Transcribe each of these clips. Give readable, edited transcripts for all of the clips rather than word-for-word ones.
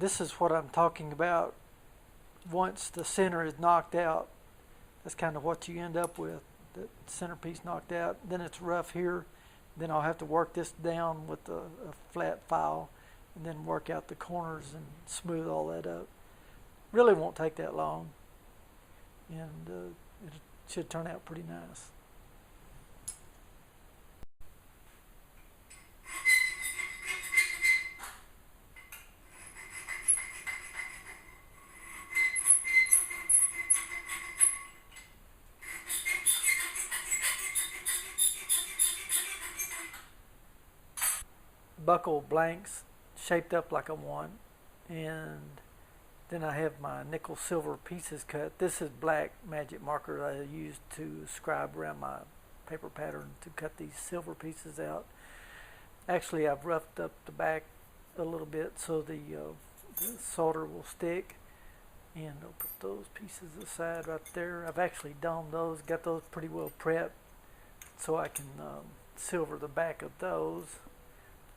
this is what I'm talking about. Once the center is knocked out, that's kind of what you end up with, the centerpiece knocked out. Then it's rough here. Then I'll have to work this down with a flat file and then work out the corners and smooth all that up. Really won't take that long, and it should turn out pretty nice. Buckle blanks shaped up like a one, and then I have my nickel silver pieces cut. This is black magic marker that I used to scribe around my paper pattern to cut these silver pieces out. Actually, I've roughed up the back a little bit so the solder will stick, and I'll put those pieces aside right there. I've actually domed those, got those pretty well prepped so I can silver the back of those.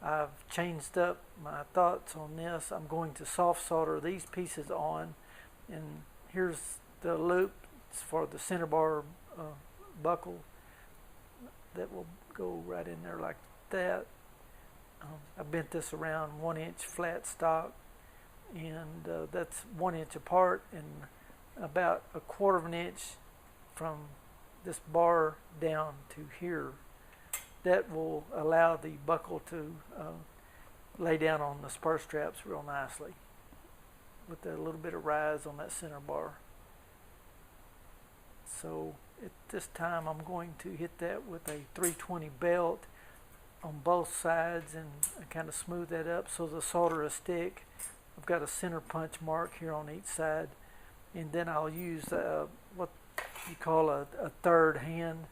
I've changed up my thoughts on this. I'm going to soft solder these pieces on, and here's the loop for the center bar buckle that will go right in there like that. I bent this around 1 inch flat stock, and that's 1 inch apart and about 1/4 of an inch from this bar down to here. That will allow the buckle to lay down on the spur straps real nicely with a little bit of rise on that center bar. So at this time I'm going to hit that with a 320 belt on both sides and kind of smooth that up so the solder will stick. I've got a center punch mark here on each side, and then I'll use what you call a third hand.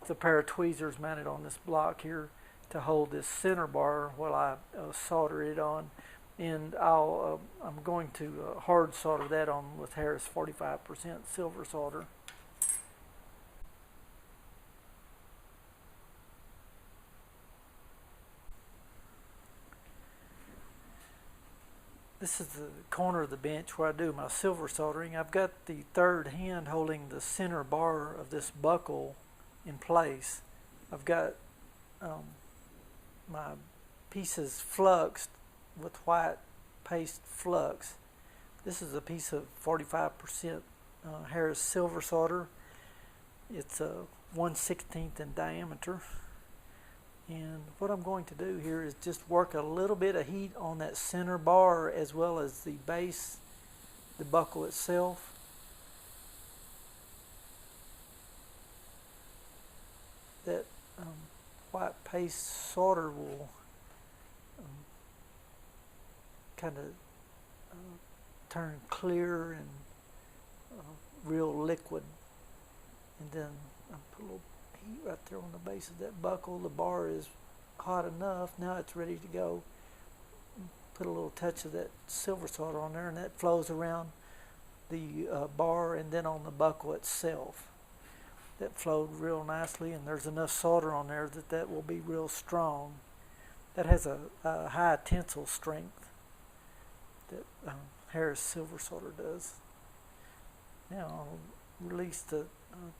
It's a pair of tweezers mounted on this block here to hold this center bar while I solder it on, and I'm going to hard solder that on with Harris 45% silver solder. This is the corner of the bench where I do my silver soldering. I've got the third hand holding the center bar of this buckle in place. I've got my pieces fluxed with white paste flux. This is a piece of 45% Harris silver solder. It's 1/16 in diameter. And what I'm going to do here is just work a little bit of heat on that center bar as well as the base, the buckle itself. That white paste solder will kind of turn clear and real liquid, and then I put a little heat right there on the base of that buckle. The bar is hot enough, now it's ready to go. Put a little touch of that silver solder on there, and that flows around the bar and then on the buckle itself. That flowed real nicely, and there's enough solder on there that will be real strong. That has a high tensile strength that Harris silver solder does. Now I'll release the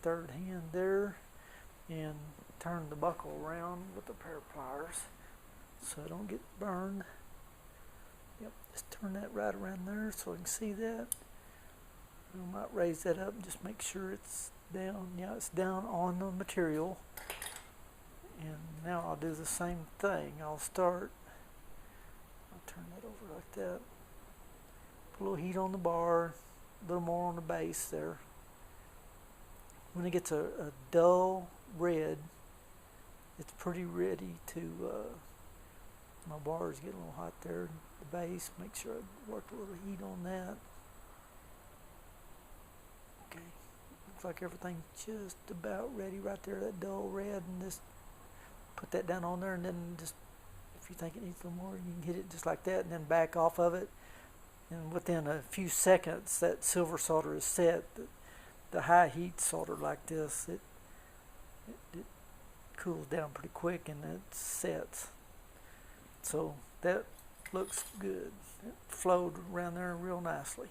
third hand there and turn the buckle around with a pair of pliers so I don't get burned. Yep, just turn that right around there so I can see that. I might raise that up and just make sure it's down. Yeah, it's down on the material. And now I'll do the same thing. I'll turn that over like that. Put a little heat on the bar, a little more on the base there. When it gets a dull red, it's pretty ready to, my bar is getting a little hot there. The base, make sure I work a little heat on that. Okay, looks like everything's just about ready right there, that dull red, and just put that down on there, and then just, if you think it needs a little more, you can hit it just like that and then back off of it. And within a few seconds, that silver solder is set. The high heat solder like this, it cools down pretty quick and it sets. So that looks good. It flowed around there real nicely.